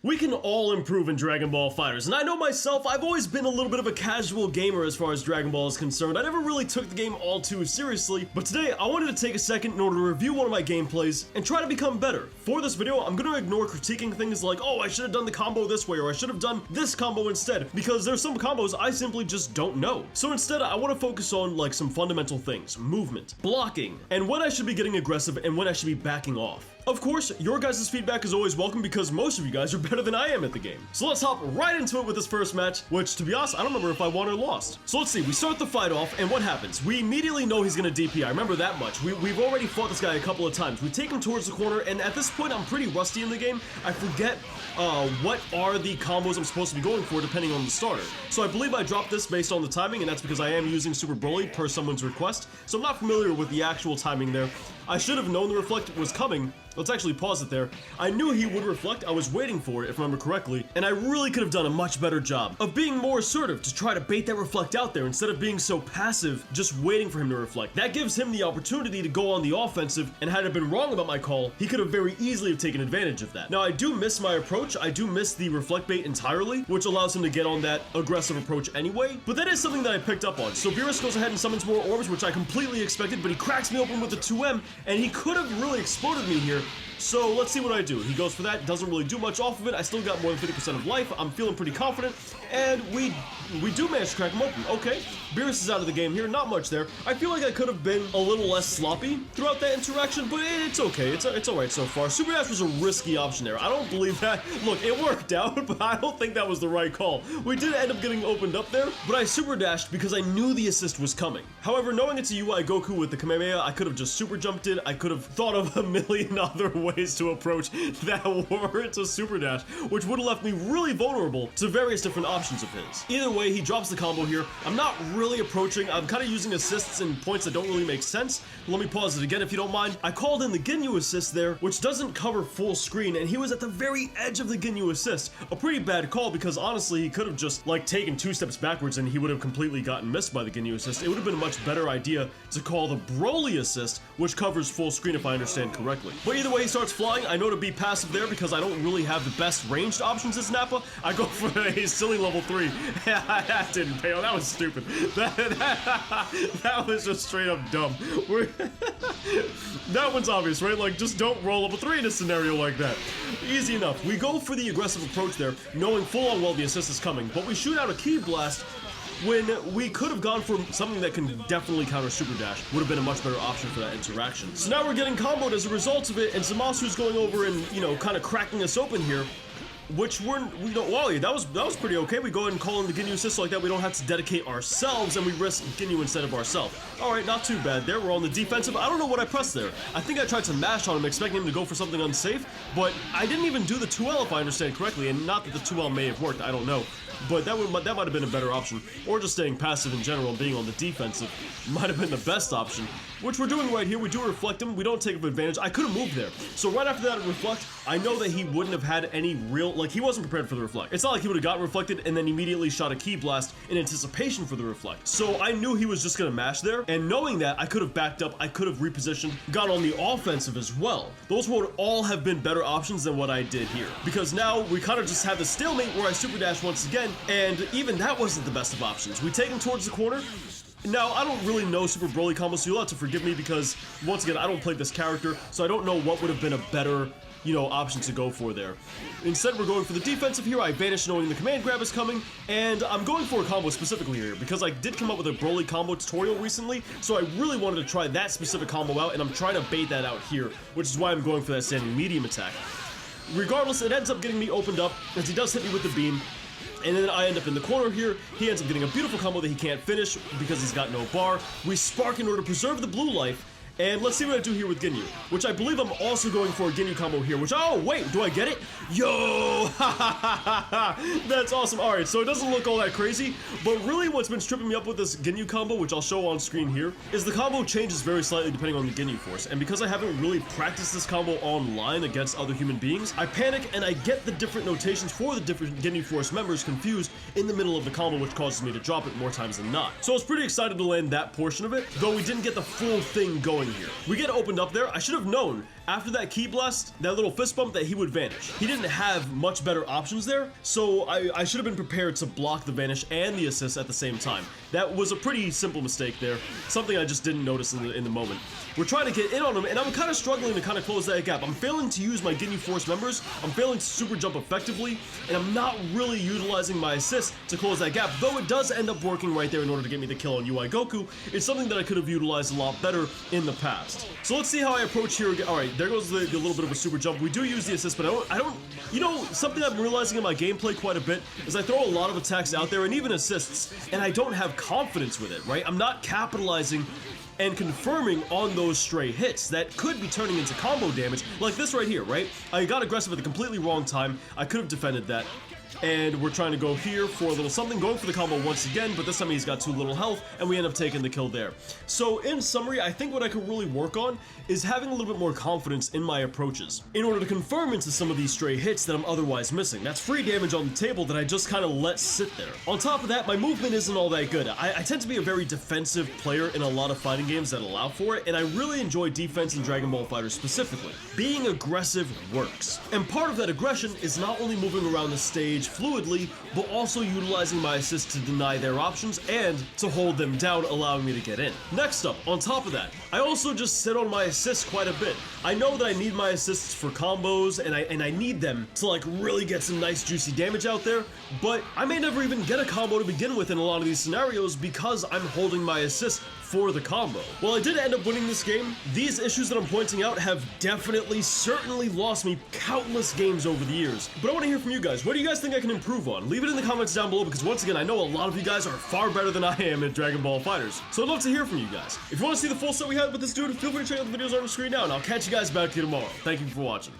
We can all improve in Dragon Ball FighterZ, and I know myself, I've always been a little bit of a casual gamer as far as Dragon Ball is concerned. I never really took the game all too seriously, but today I wanted to take a second in order to review one of my gameplays and try to become better. For this video, I'm going to ignore critiquing things like, oh, I should have done the combo this way, or I should have done this combo instead, because there's some combos I simply just don't know. So instead, I want to focus on like some fundamental things: movement, blocking, and when I should be getting aggressive and when I should be backing off. Of course, your guys' feedback is always welcome because most of you guys are better than I am at the game. So let's hop right into it with this first match, which, to be honest, I don't remember if I won or lost. So let's see, we start the fight off, and what happens? We immediately know he's gonna DP. I remember that much. We've already fought this guy a couple of times. We take him towards the corner, and at this point, I'm pretty rusty in the game. I forget what are the combos I'm supposed to be going for depending on the starter. So I believe I dropped this based on the timing, and that's because I am using Super Broly per someone's request. So I'm not familiar with the actual timing there. I should have known the reflect was coming. Let's actually pause it there. I knew he would reflect. I was waiting for it, if I remember correctly, and I really could have done a much better job of being more assertive to try to bait that reflect out there instead of being so passive, just waiting for him to reflect. That gives him the opportunity to go on the offensive, and had I been wrong about my call, he could have very easily have taken advantage of that. Now, I do miss my approach. I do miss the reflect bait entirely, which allows him to get on that aggressive approach anyway, but that is something that I picked up on. So Beerus goes ahead and summons more orbs, which I completely expected, but he cracks me open with the 2M, and he could have really exploded me here. So let's see what I do. He goes for that, doesn't really do much off of it. I still got more than 50% of life. I'm feeling pretty confident, and we do manage to crack him open. Okay, Beerus is out of the game here, not much there. I feel like I could have been a little less sloppy throughout that interaction, but it's okay. It's alright so far. Super Dash was a risky option there. I don't believe that. Look, it worked out, but I don't think that was the right call. We did end up getting opened up there, but I Super Dashed because I knew the assist was coming. However, knowing it's a UI Goku with the Kamehameha, I could have just Super Jumped it. I could have thought of a million other ways to approach that warrant a Super Dash, which would have left me really vulnerable to various different options of his. Either way, he drops the combo here. I'm not really approaching. I'm kind of using assists in points that don't really make sense. Let me pause it again if you don't mind. I called in the Ginyu assist there, which doesn't cover full screen, and he was at the very edge of the Ginyu assist. A pretty bad call because honestly, he could have just like taken 2 steps backwards and he would have completely gotten missed by the Ginyu assist. It would have been a much better idea to call the Broly assist, which covers full screen if I understand correctly. But either way, he starts flying. I know to be passive there because I don't really have the best ranged options as Nappa. I go for a silly level 3. That didn't pay off. That was stupid. That was just straight up dumb. That one's obvious, right? Like, just don't roll level 3 in a scenario like that. Easy enough. We go for the aggressive approach there, knowing full on well the assist is coming, but we shoot out a Ki Blast when we could have gone for something that can definitely counter Super Dash. Would have been a much better option for that interaction. So now we're getting comboed as a result of it, and Zamasu's going over and, you know, kind of cracking us open here, which wow, that was pretty okay. We go ahead and call in the Ginyu assist so like that we don't have to dedicate ourselves and we risk Ginyu instead of ourselves. Alright, not too bad there. We're on the defensive. I don't know what I pressed there. I think I tried to mash on him expecting him to go for something unsafe, but I didn't even do the 2L if I understand correctly, and not that the 2L may have worked, I don't know. But that might have been a better option, or just staying passive in general and being on the defensive might have been the best option, which we're doing right here. We do reflect him, we don't take advantage. I could have moved there. So right after that reflect, I know that he wouldn't have had any real, like he wasn't prepared for the reflect. It's not like he would have gotten reflected and then immediately shot a Ki Blast in anticipation for the reflect. So I knew he was just gonna mash there, and knowing that, I could have backed up, I could have repositioned, got on the offensive as well. Those would all have been better options than what I did here, because now we kind of just have the stalemate where I Super Dash once again, and even that wasn't the best of options. We take him towards the corner. Now, I don't really know Super Broly combos, so you'll have to forgive me because, once again, I don't play this character, so I don't know what would have been a better, you know, option to go for there. Instead, we're going for the defensive here. I vanish knowing the command grab is coming, and I'm going for a combo specifically here because I did come up with a Broly combo tutorial recently, so I really wanted to try that specific combo out, and I'm trying to bait that out here, which is why I'm going for that standing medium attack. Regardless, it ends up getting me opened up, as he does hit me with the beam. And then I end up in the corner here. He ends up getting a beautiful combo that he can't finish because he's got no bar. We spark in order to preserve the blue life. And let's see what I do here with Ginyu, which I believe I'm also going for a Ginyu combo here, which, oh, wait, do I get it? Yo, that's awesome. All right, so it doesn't look all that crazy, but really what's been stripping me up with this Ginyu combo, which I'll show on screen here, is the combo changes very slightly depending on the Ginyu force. And because I haven't really practiced this combo online against other human beings, I panic and I get the different notations for the different Ginyu force members confused in the middle of the combo, which causes me to drop it more times than not. So I was pretty excited to land that portion of it, though we didn't get the full thing going here. We get opened up there. I should have known after that ki blast, that little fist bump, that he would vanish. He didn't have much better options there, so I should have been prepared to block the vanish and the assist at the same time. That was a pretty simple mistake there, something I just didn't notice in the moment. We're trying to get in on him, and I'm kind of struggling to kind of close that gap. I'm failing to use my Ginyu Force members, I'm failing to super jump effectively, and I'm not really utilizing my assist to close that gap, though it does end up working right there in order to get me the kill on UI Goku. It's something that I could have utilized a lot better in the past. So let's see how I approach here again. Alright, there goes the little bit of a super jump. We do use the assist, but I don't, you know, something I'm realizing in my gameplay quite a bit is I throw a lot of attacks out there and even assists, and I don't have confidence with it, right? I'm not capitalizing and confirming on those stray hits that could be turning into combo damage, like this right here, right? I got aggressive at the completely wrong time. I could have defended that. And we're trying to go here for a little something, going for the combo once again, but this time he's got too little health, and we end up taking the kill there. So in summary, I think what I could really work on is having a little bit more confidence in my approaches in order to confirm into some of these stray hits that I'm otherwise missing. That's free damage on the table that I just kind of let sit there. On top of that, my movement isn't all that good. I tend to be a very defensive player in a lot of fighting games that allow for it, and I really enjoy defense in Dragon Ball FighterZ specifically. Being aggressive works, and part of that aggression is not only moving around the stage fluidly, but also utilizing my assist to deny their options and to hold them down, allowing me to get in. Next up, on top of that, I also just sit on my assists quite a bit. I know that I need my assists for combos, and I need them to like really get some nice juicy damage out there, but I may never even get a combo to begin with in a lot of these scenarios because I'm holding my assist for the combo. While I did end up winning this game, these issues that I'm pointing out have definitely, certainly lost me countless games over the years. But I want to hear from you guys. What do you guys think I can improve on? Leave it in the comments down below, because once again, I know a lot of you guys are far better than I am at Dragon Ball FighterZ. So I'd love to hear from you guys. If you want to see the full set we had with this dude, feel free to check out the videos on the screen now, and I'll catch you guys back here tomorrow. Thank you for watching.